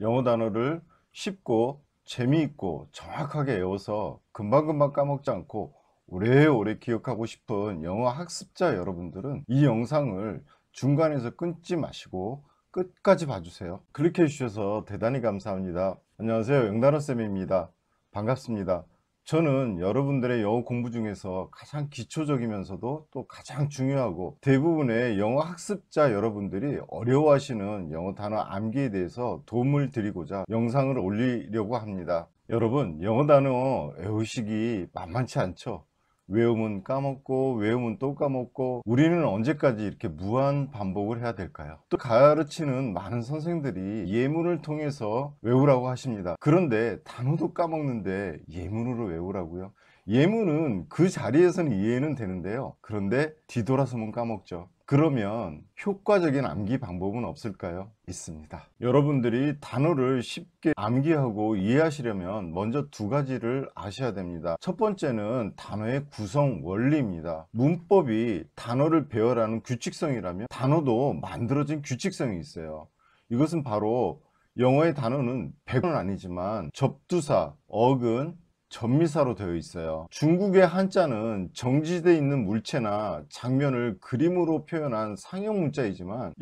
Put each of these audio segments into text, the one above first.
영어 단어를 쉽고 재미있고 정확하게 외워서 금방금방 까먹지 않고 오래오래 기억하고 싶은 영어 학습자 여러분들은 이 영상을 중간에서 끊지 마시고 끝까지 봐주세요. 클릭해 주셔서 대단히 감사합니다. 안녕하세요, 영단어쌤입니다. 반갑습니다. 저는 여러분들의 영어 공부 중에서 가장 기초적이면서도 또 가장 중요하고 대부분의 영어 학습자 여러분들이 어려워하시는 영어 단어 암기에 대해서 도움을 드리고자 영상을 올리려고 합니다. 여러분, 영어 단어 외우시기 만만치 않죠? 외우면 까먹고 외우면 또 까먹고 우리는 언제까지 이렇게 무한 반복을 해야 될까요? 또 가르치는 많은 선생들이 예문을 통해서 외우라고 하십니다. 그런데 단어도 까먹는데 예문으로 외우라고요? 예문은 그 자리에서는 이해는 되는데요. 그런데 뒤돌아서면 까먹죠. 그러면 효과적인 암기 방법은 없을까요? 있습니다. 여러분들이 단어를 쉽게 암기하고 이해하시려면 먼저 두 가지를 아셔야 됩니다. 첫 번째는 단어의 구성 원리입니다. 문법이 단어를 배워라는 규칙성이라면 단어도 만들어진 규칙성이 있어요. 이것은 바로 영어의 단어는 100은 아니지만 접두사, 어근, 전미사로 되어 있어요. 중국의 한자는 정지되어 있는 물체나 장면을 그림으로 표현한 상형 문자이지만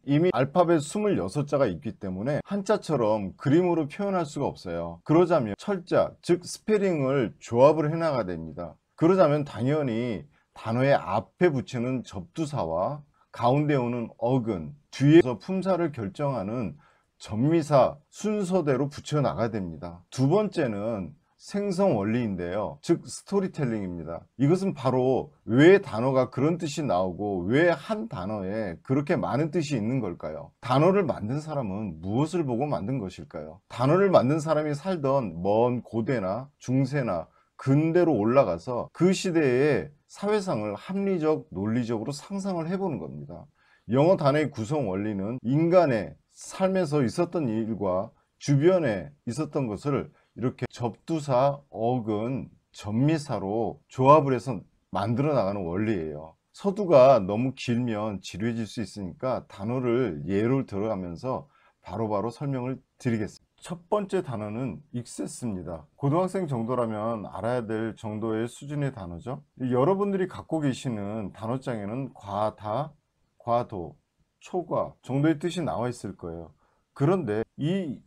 이미 알파벳 26자가 있기 때문에 한자처럼 그림으로 표현할 수가 없어요. 그러자면 철자, 즉 스페링을 조합을 해나가야 됩니다. 그러자면 당연히 단어의 앞에 붙이는 접두사와 가운데 오는 어근, 뒤에서 품사를 결정하는 전미사 순서대로 붙여 나가야 됩니다. 두 번째는 생성 원리인데요, 즉 스토리텔링입니다. 이것은 바로 왜 단어가 그런 뜻이 나오고 왜 한 단어에 그렇게 많은 뜻이 있는 걸까요? 단어를 만든 사람은 무엇을 보고 만든 것일까요? 단어를 만든 사람이 살던 먼 고대나 중세나 근대로 올라가서 그 시대의 사회상을 합리적, 논리적으로 상상을 해보는 겁니다. 영어 단어의 구성 원리는 인간의 삶에서 있었던 일과 주변에 있었던 것을 이렇게 접두사, 어근, 전미사로 조합을 해서 만들어 나가는 원리예요. 서두가 너무 길면 지루해질 수 있으니까 단어를 예를 들어가면서 바로바로 설명을 드리겠습니다. 첫 번째 단어는 익세스입니다. 고등학생 정도라면 알아야 될 정도의 수준의 단어죠. 여러분들이 갖고 계시는 단어장에는 과다, 과도, 초과 정도의 뜻이 나와 있을 거예요. 그런데 이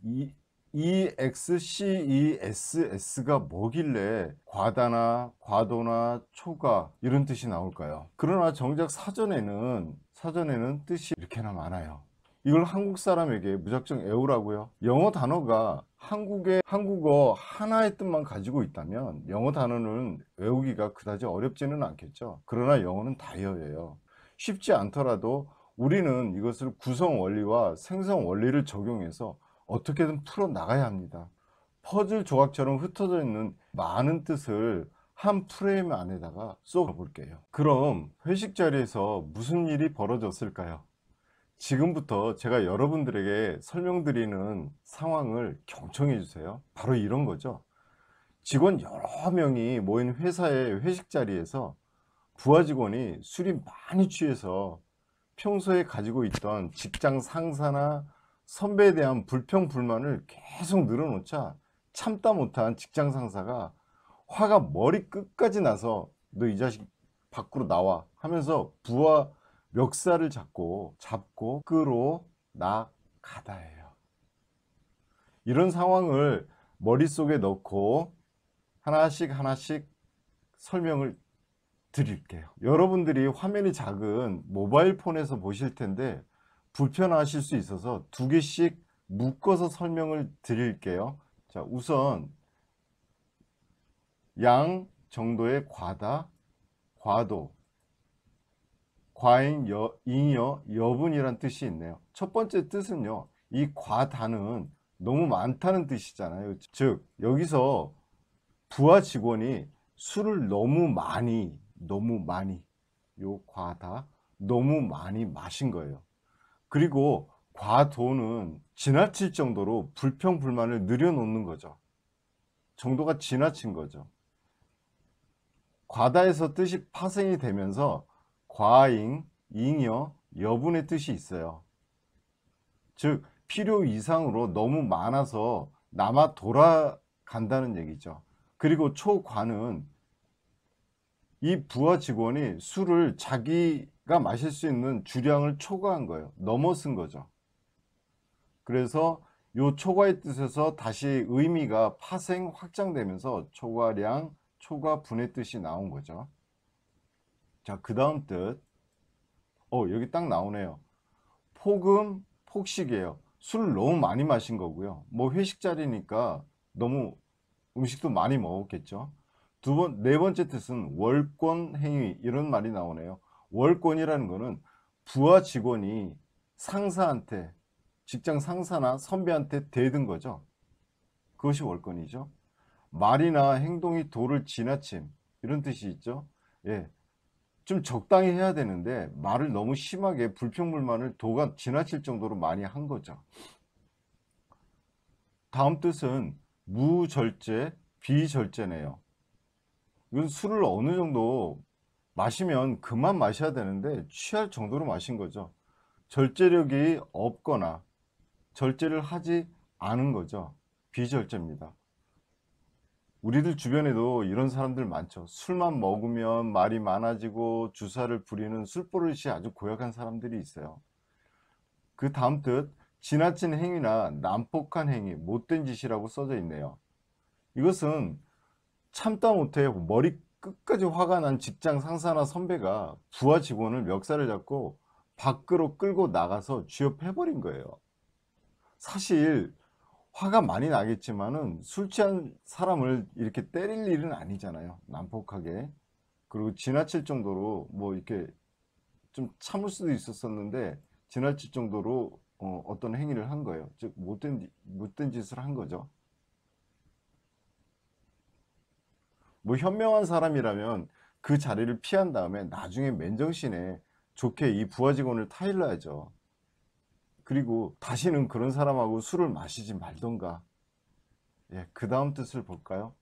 EXCESS가 뭐길래 과다나 과도나 초과 이런 뜻이 나올까요? 그러나 정작 사전에는 뜻이 이렇게나 많아요. 이걸 한국 사람에게 무작정 외우라고요? 영어 단어가 한국어 하나의 뜻만 가지고 있다면 영어 단어는 외우기가 그다지 어렵지는 않겠죠. 그러나 영어는 다이어예요. 쉽지 않더라도 우리는 이것을 구성 원리와 생성 원리를 적용해서 어떻게든 풀어 나가야 합니다. 퍼즐 조각처럼 흩어져 있는 많은 뜻을 한 프레임 안에다가 쏙 볼게요. 그럼 회식 자리에서 무슨 일이 벌어졌을까요? 지금부터 제가 여러분들에게 설명드리는 상황을 경청해 주세요. 바로 이런 거죠. 직원 여러 명이 모인 회사의 회식 자리에서 부하 직원이 술이 많이 취해서 평소에 가지고 있던 직장 상사나 선배에 대한 불평 불만을 계속 늘어놓자 참다 못한 직장 상사가 화가 머리 끝까지 나서 너 이 자식 밖으로 나와 하면서 부하 멱살을 잡고 끌어 나가다예요. 이런 상황을 머릿속에 넣고 하나씩 설명을 드릴게요. 여러분들이 화면이 작은 모바일 폰에서 보실 텐데 불편하실 수 있어서 두 개씩 묶어서 설명을 드릴게요. 자, 우선 양 정도의 과다, 과도, 과잉, 잉여, 여분이란 뜻이 있네요. 첫 번째 뜻은요, 이 과다는 너무 많다는 뜻이잖아요. 즉 여기서 부하 직원이 술을 너무 많이 요 과다 너무 많이 마신 거예요. 그리고 과도는 지나칠 정도로 불평 불만을 늘여놓는 거죠. 정도가 지나친 거죠. 과다에서 뜻이 파생이 되면서 과잉, 잉여, 여분의 뜻이 있어요. 즉 필요 이상으로 너무 많아서 남아 돌아간다는 얘기죠. 그리고 초과는 이 부하 직원이 술을 자기가 마실 수 있는 주량을 초과한 거예요. 넘어선 거죠. 그래서 요 초과의 뜻에서 다시 의미가 파생 확장되면서 초과량, 초과분의 뜻이 나온 거죠. 자, 그 다음 뜻. 여기 딱 나오네요. 폭음, 폭식이에요. 술을 너무 많이 마신 거고요. 뭐 회식 자리니까 너무 음식도 많이 먹었겠죠. 네 번째 뜻은 월권 행위, 이런 말이 나오네요. 월권이라는 거는 부하 직원이 상사한테, 직장 상사나 선배한테 대든 거죠. 그것이 월권이죠. 말이나 행동이 도를 지나침, 이런 뜻이 있죠. 예, 좀 적당히 해야 되는데 말을 너무 심하게 불평불만을 도가 지나칠 정도로 많이 한 거죠. 다음 뜻은 무절제, 비절제네요. 이건 술을 어느 정도 마시면 그만 마셔야 되는데 취할 정도로 마신 거죠. 절제력이 없거나 절제를 하지 않은 거죠. 비절제입니다. 우리들 주변에도 이런 사람들 많죠. 술만 먹으면 말이 많아지고 주사를 부리는 술버릇이 아주 고약한 사람들이 있어요. 그 다음 뜻, 지나친 행위나 난폭한 행위, 못된 짓이라고 써져 있네요. 이것은 참다 못해 머리 끝까지 화가 난 직장 상사나 선배가 부하 직원을 멱살을 잡고 밖으로 끌고 나가서 쥐업해버린 거예요. 사실 화가 많이 나겠지만은 술 취한 사람을 이렇게 때릴 일은 아니잖아요. 난폭하게. 그리고 지나칠 정도로 뭐 이렇게 좀 참을 수도 있었었는데 지나칠 정도로 어떤 행위를 한 거예요. 즉 못된 짓을 한 거죠. 뭐 현명한 사람이라면 그 자리를 피한 다음에 나중에 맨정신에 좋게 이 부하 직원을 타일러야죠. 그리고 다시는 그런 사람하고 술을 마시지 말던가. 예, 그 다음 뜻을 볼까요?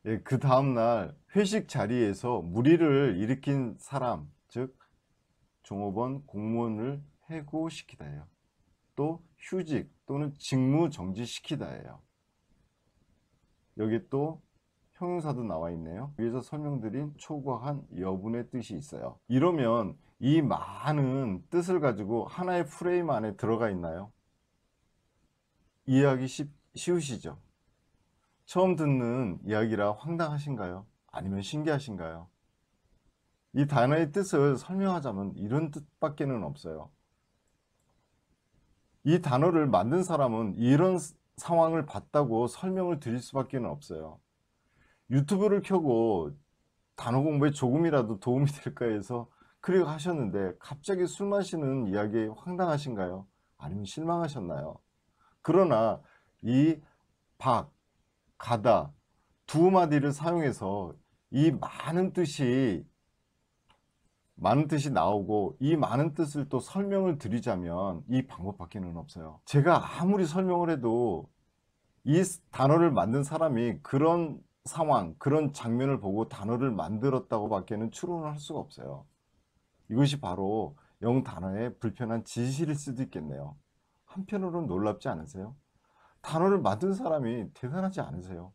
예, 그 다음날 회식 자리에서 무리를 일으킨 사람, 즉 종업원, 공무원을 해고시키다예요. 또 휴직 또는 직무 정지시키다예요. 여기 또 형용사도 나와 있네요. 위에서 설명드린 초과한 여분의 뜻이 있어요. 이러면 이 많은 뜻을 가지고 하나의 프레임 안에 들어가 있나요? 이해하기 쉬우시죠? 처음 듣는 이야기라 황당하신가요? 아니면 신기하신가요? 이 단어의 뜻을 설명하자면 이런 뜻밖에는 없어요. 이 단어를 만든 사람은 이런 상황을 봤다고 설명을 드릴 수밖에 없어요. 유튜브를 켜고 단어 공부에 조금이라도 도움이 될까 해서 클릭하셨는데 갑자기 술 마시는 이야기에 황당하신가요? 아니면 실망하셨나요? 그러나 이 박, 가다 두 마디를 사용해서 이 많은 뜻이 나오고 이 많은 뜻을 또 설명을 드리자면 이 방법밖에는 없어요. 제가 아무리 설명을 해도 이 단어를 만든 사람이 그런 상황, 그런 장면을 보고 단어를 만들었다고 밖에는 추론을 할 수가 없어요. 이것이 바로 영어 단어의 불편한 진실일 수도 있겠네요. 한편으로는 놀랍지 않으세요? 단어를 만든 사람이 대단하지 않으세요?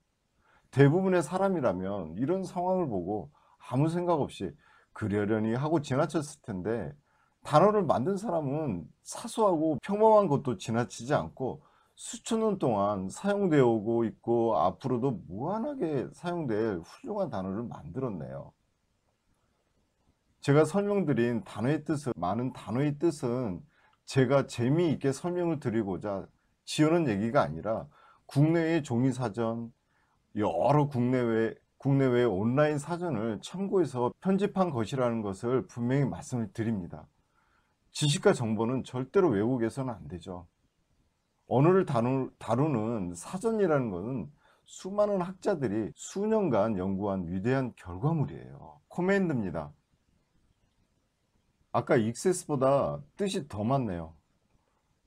대부분의 사람이라면 이런 상황을 보고 아무 생각 없이 그러려니 하고 지나쳤을 텐데 단어를 만든 사람은 사소하고 평범한 것도 지나치지 않고 수천 년 동안 사용되어 오고 있고 앞으로도 무한하게 사용될 훌륭한 단어를 만들었네요. 제가 설명드린 많은 단어의 뜻은 제가 재미있게 설명을 드리고자 지어낸 얘기가 아니라 국내의 종이사전, 여러 국내외 온라인 사전을 참고해서 편집한 것이라는 것을 분명히 말씀을 드립니다. 지식과 정보는 절대로 왜곡해서는 안 되죠. 언어를 다루는 사전이라는 것은 수많은 학자들이 수년간 연구한 위대한 결과물이에요. 코맨드입니다. 아까 익세스보다 뜻이 더 많네요.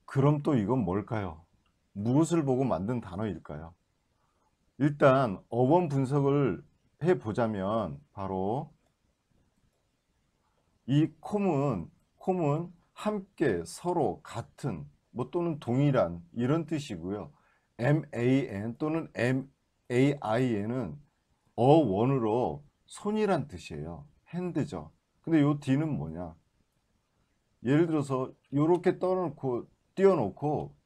그럼 또 이건 뭘까요? 무엇을 보고 만든 단어일까요? 일단 어원 분석을 해보자면 바로 이 콤은 함께, 서로, 같은, 뭐 또는 동일한 이런 뜻이고요. MAN 또는 MAIN은 어원으로 손이란 뜻이에요. 핸드죠. 근데 요 D는 뭐냐? 예를 들어서 요렇게 떠놓고 띄워놓고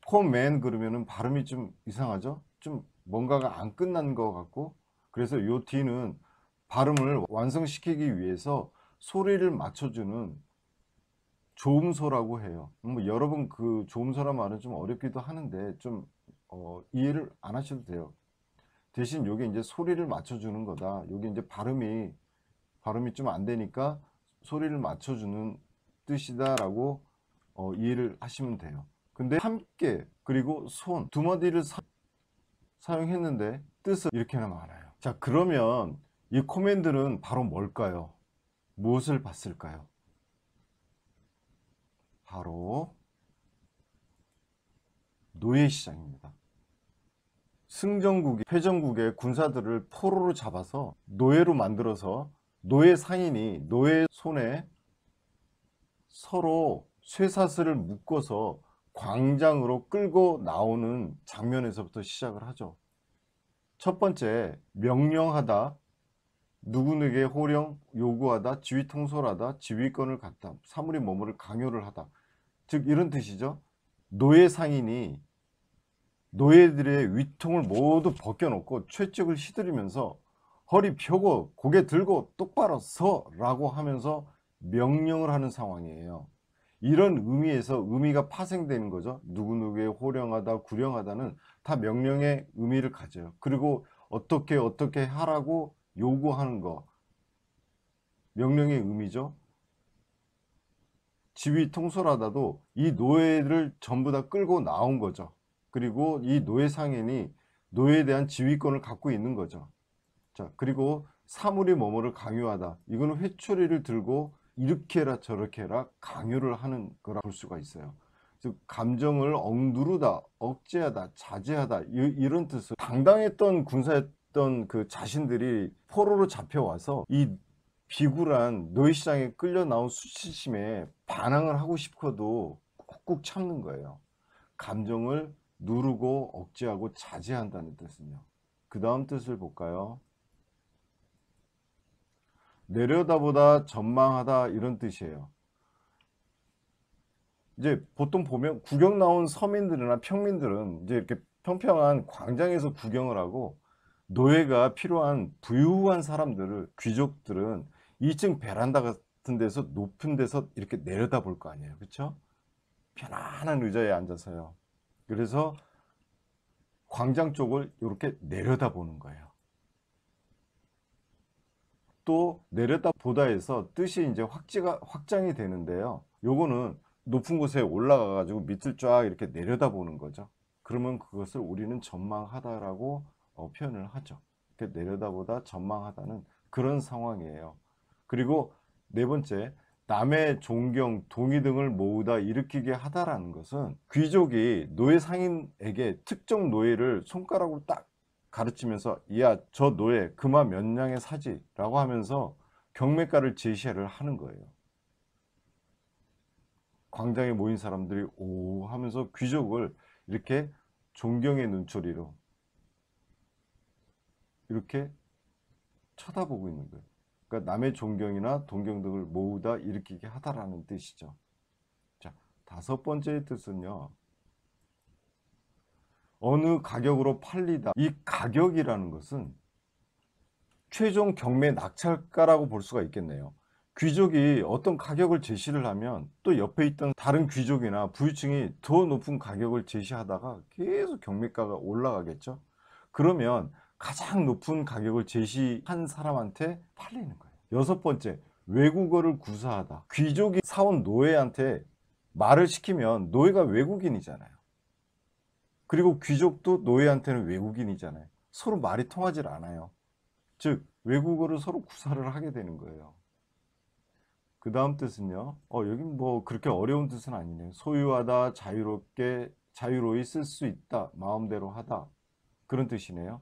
코맨 그러면은 발음이 좀 이상하죠? 좀 뭔가가 안 끝난 것 같고, 그래서 요 D는 발음을 완성시키기 위해서 소리를 맞춰주는 조음소라고 해요. 뭐 여러분 그 조음소란 말은 좀 어렵기도 하는데 좀 이해를 안 하셔도 돼요. 대신 요게 이제 소리를 맞춰주는 거다. 요게 이제 발음이 좀 안 되니까 소리를 맞춰주는 뜻이다라고 이해를 하시면 돼요. 근데 함께 그리고 손 두 마디를 사용했는데 뜻은 이렇게나 많아요. 자, 그러면 이 코맨드는 바로 뭘까요? 무엇을 봤을까요? 바로 노예시장입니다. 승전국이 패전국의 군사들을 포로로 잡아서 노예로 만들어서 노예 상인이 노예 손에 서로 쇠사슬을 묶어서 광장으로 끌고 나오는 장면에서부터 시작을 하죠. 첫 번째, 명령하다, 누구에게 호령 요구하다, 지휘 통솔하다, 지휘권을 갖다, 사물이 뭐뭐를 강요를 하다. 즉 이런 뜻이죠. 노예 상인이 노예들의 위통을 모두 벗겨놓고 채찍을 휘두르면서 허리 펴고 고개 들고 똑바로 서라고 하면서 명령을 하는 상황이에요. 이런 의미에서 의미가 파생되는 거죠. 누구누구에 호령하다, 구령하다는 다 명령의 의미를 가져요. 그리고 어떻게 하라고 요구하는 거, 명령의 의미죠. 지휘 통솔하다도 이 노예를 전부 다 끌고 나온 거죠. 그리고 이 노예 상인이 노예에 대한 지휘권을 갖고 있는 거죠. 자, 그리고 사물이 뭐뭐를 강요하다. 이거는 회초리를 들고 이렇게 해라 저렇게 해라 강요를 하는 거라 볼 수가 있어요. 즉 감정을 억누르다, 억제하다, 자제하다 이런 뜻을 당당했던 군사였던 그 자신들이 포로로 잡혀와서 이 비굴한 노예시장에 끌려 나온 수치심에 반항을 하고 싶어도 꾹꾹 참는 거예요. 감정을 누르고 억제하고 자제한다는 뜻은요. 그 다음 뜻을 볼까요? 내려다보다 전망하다 이런 뜻이에요. 이제 보통 보면 구경 나온 서민들이나 평민들은 이제 이렇게 평평한 광장에서 구경을 하고 노예가 필요한 부유한 사람들을 귀족들은 2층 베란다 같은 데서 높은 데서 이렇게 내려다 볼 거 아니에요. 그렇죠? 편안한 의자에 앉아서요. 그래서 광장 쪽을 이렇게 내려다 보는 거예요. 또 내려다 보다에서 뜻이 이제 확장이 되는데요. 요거는 높은 곳에 올라가 가지고 밑을 쫙 이렇게 내려다 보는 거죠. 그러면 그것을 우리는 전망하다라고 표현을 하죠. 이렇게 내려다보다 전망하다는 그런 상황이에요. 그리고 네 번째, 남의 존경, 동의 등을 모으다 일으키게 하다라는 것은 귀족이 노예 상인에게 특정 노예를 손가락으로 딱 가르치면서 야, 저 노예 금화 몇 냥에 사지 라고 하면서 경매가를 제시를 하는 거예요. 광장에 모인 사람들이 오 하면서 귀족을 이렇게 존경의 눈초리로 이렇게 쳐다보고 있는 거예요. 그러니까 남의 존경이나 동경 등을 모으다 일으키게 하다라는 뜻이죠. 자, 다섯 번째 뜻은요. 어느 가격으로 팔리다. 이 가격이라는 것은 최종 경매 낙찰가라고 볼 수가 있겠네요. 귀족이 어떤 가격을 제시를 하면 또 옆에 있던 다른 귀족이나 부유층이 더 높은 가격을 제시하다가 계속 경매가가 올라가겠죠. 그러면 가장 높은 가격을 제시한 사람한테 팔리는 거예요. 여섯 번째, 외국어를 구사하다. 귀족이 사온 노예한테 말을 시키면 노예가 외국인이잖아요. 그리고 귀족도 노예한테는 외국인이잖아요. 서로 말이 통하질 않아요. 즉 외국어를 서로 구사를 하게 되는 거예요. 그 다음 뜻은요. 여긴 뭐 그렇게 어려운 뜻은 아니네요. 소유하다, 자유롭게, 자유로이 쓸 수 있다, 마음대로 하다. 그런 뜻이네요.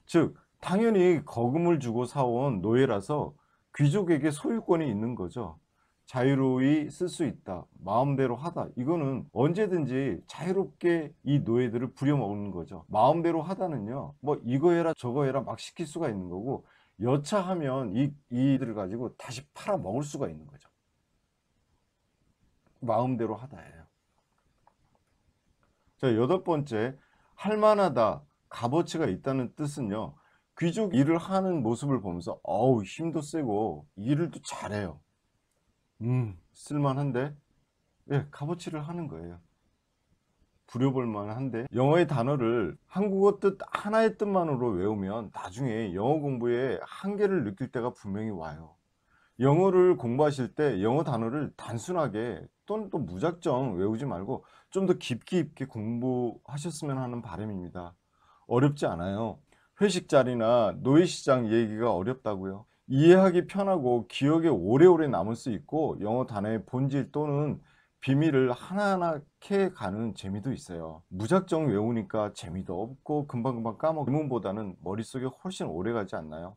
즉 당연히 거금을 주고 사온 노예라서 귀족에게 소유권이 있는 거죠. 자유로이 쓸 수 있다. 마음대로 하다. 이거는 언제든지 자유롭게 이 노예들을 부려먹는 거죠. 마음대로 하다는요. 뭐 이거 해라 저거 해라 막 시킬 수가 있는 거고 여차하면 이들을 가지고 다시 팔아 먹을 수가 있는 거죠. 마음대로 하다예요. 자, 여덟 번째, 할만하다, 값어치가 있다는 뜻은요. 귀족 일을 하는 모습을 보면서 어우 힘도 세고 일을 또 잘해요. 쓸만한데? 예, 값어치를 하는 거예요. 부려볼 만한데 영어의 단어를 한국어 뜻 하나의 뜻만으로 외우면 나중에 영어 공부에 한계를 느낄 때가 분명히 와요. 영어를 공부하실 때 영어 단어를 단순하게 또는 또 무작정 외우지 말고 좀 더 깊이 있게 공부하셨으면 하는 바람입니다. 어렵지 않아요. 회식 자리나 노예시장 얘기가 어렵다고요? 이해하기 편하고 기억에 오래오래 남을 수 있고 영어 단어의 본질 또는 비밀을 하나하나 캐가는 재미도 있어요. 무작정 외우니까 재미도 없고 금방금방 까먹는 보다는 머릿속에 훨씬 오래가지 않나요?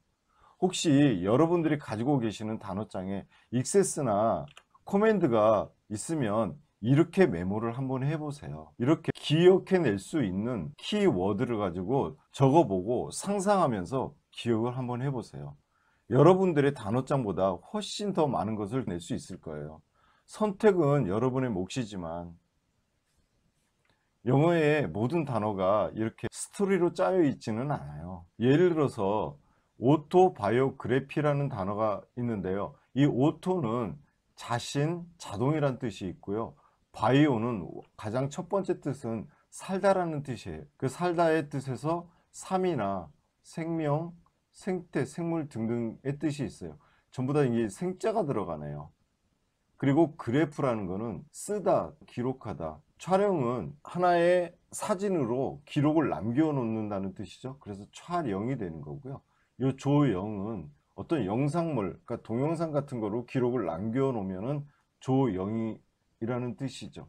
혹시 여러분들이 가지고 계시는 단어장에 익세스나 코맨드가 있으면 이렇게 메모를 한번 해보세요. 이렇게 기억해낼 수 있는 키워드를 가지고 적어보고 상상하면서 기억을 한번 해보세요. 여러분들의 단어장보다 훨씬 더 많은 것을 낼 수 있을 거예요. 선택은 여러분의 몫이지만 영어의 모든 단어가 이렇게 스토리로 짜여 있지는 않아요. 예를 들어서 오토바이오그래피라는 단어가 있는데요. 이 오토는 자신, 자동이란 뜻이 있고요. 바이오는 가장 첫 번째 뜻은 살다라는 뜻이에요. 그 살다의 뜻에서 삶이나 생명, 생태, 생물 등등의 뜻이 있어요. 전부 다 이게 생자가 들어가네요. 그리고 그래프라는 거는 쓰다, 기록하다. 촬영은 하나의 사진으로 기록을 남겨 놓는다는 뜻이죠. 그래서 촬영이 되는 거고요. 이 조영은 어떤 영상물, 그러니까 동영상 같은 거로 기록을 남겨 놓으면은 조영이라는 뜻이죠.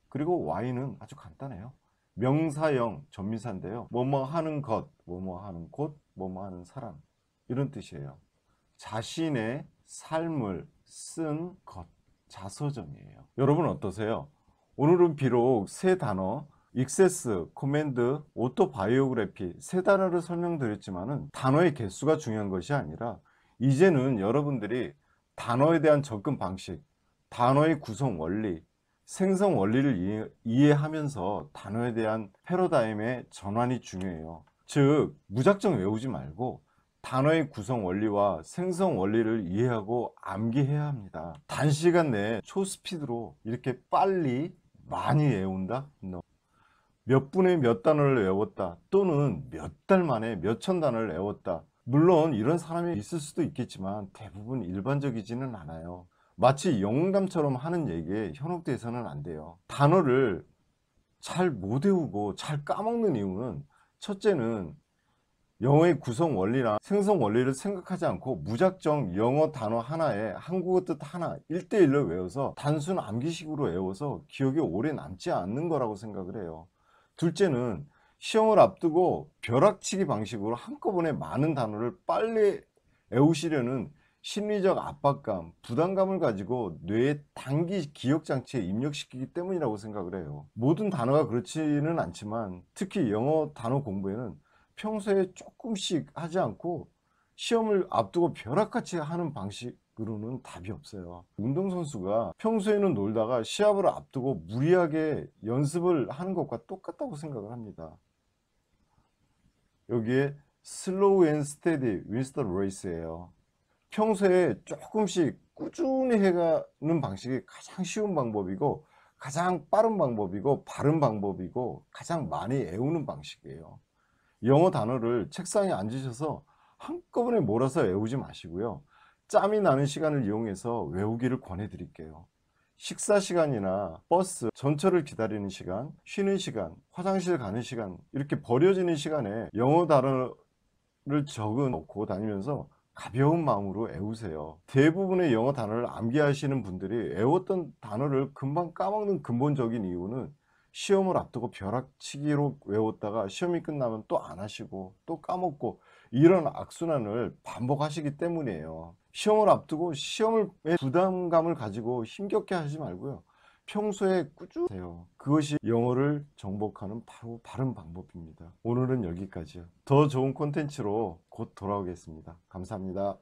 그리고 Y는 아주 간단해요. 명사형 전미사인데요. 뭐뭐 하는 것, 뭐뭐 하는 곳, 뭐뭐 하는 사람 이런 뜻이에요. 자신의 삶을 쓴 것, 자서전이에요. 여러분 어떠세요? 오늘은 비록 세 단어 익세스, 코맨드, 오토바이오그래피 세 단어를 설명드렸지만은 단어의 개수가 중요한 것이 아니라 이제는 여러분들이 단어에 대한 접근 방식, 단어의 구성 원리, 생성 원리를 이해하면서 단어에 대한 패러다임의 전환이 중요해요. 즉 무작정 외우지 말고 단어의 구성 원리와 생성 원리를 이해하고 암기해야 합니다. 단시간 내에 초스피드로 이렇게 빨리 많이 외운다? 몇 분에 몇 단어를 외웠다 또는 몇 달 만에 몇 천 단어를 외웠다. 물론 이런 사람이 있을 수도 있겠지만 대부분 일반적이지는 않아요. 마치 영웅담처럼 하는 얘기에 현혹돼서는 안 돼요. 단어를 잘 못 외우고 잘 까먹는 이유는 첫째는 영어의 구성 원리나 생성 원리를 생각하지 않고 무작정 영어 단어 하나에 한국어 뜻 하나 1대1로 외워서 단순 암기식으로 외워서 기억에 오래 남지 않는 거라고 생각을 해요. 둘째는 시험을 앞두고 벼락치기 방식으로 한꺼번에 많은 단어를 빨리 외우시려는 심리적 압박감, 부담감을 가지고 뇌의 단기 기억 장치에 입력시키기 때문이라고 생각을 해요. 모든 단어가 그렇지는 않지만 특히 영어 단어 공부에는 평소에 조금씩 하지 않고 시험을 앞두고 벼락같이 하는 방식으로는 답이 없어요. 운동선수가 평소에는 놀다가 시합을 앞두고 무리하게 연습을 하는 것과 똑같다고 생각을 합니다. 여기에 슬로우 앤 스테디 윈스 더 레이스예요. 평소에 조금씩 꾸준히 해가는 방식이 가장 쉬운 방법이고 가장 빠른 방법이고 바른 방법이고 가장 많이 외우는 방식이에요. 영어 단어를 책상에 앉으셔서 한꺼번에 몰아서 외우지 마시고요. 짬이 나는 시간을 이용해서 외우기를 권해 드릴게요. 식사 시간이나 버스, 전철을 기다리는 시간, 쉬는 시간, 화장실 가는 시간 이렇게 버려지는 시간에 영어 단어를 적어 놓고 다니면서 가벼운 마음으로 외우세요. 대부분의 영어 단어를 암기하시는 분들이 외웠던 단어를 금방 까먹는 근본적인 이유는 시험을 앞두고 벼락치기로 외웠다가 시험이 끝나면 또 안 하시고 또 까먹고 이런 악순환을 반복하시기 때문이에요. 시험을 앞두고 시험을 부담감을 가지고 힘겹게 하지 말고요. 평소에 꾸준히 해요. 그것이 영어를 정복하는 바로 바른 방법입니다. 오늘은 여기까지요. 더 좋은 콘텐츠로 곧 돌아오겠습니다. 감사합니다.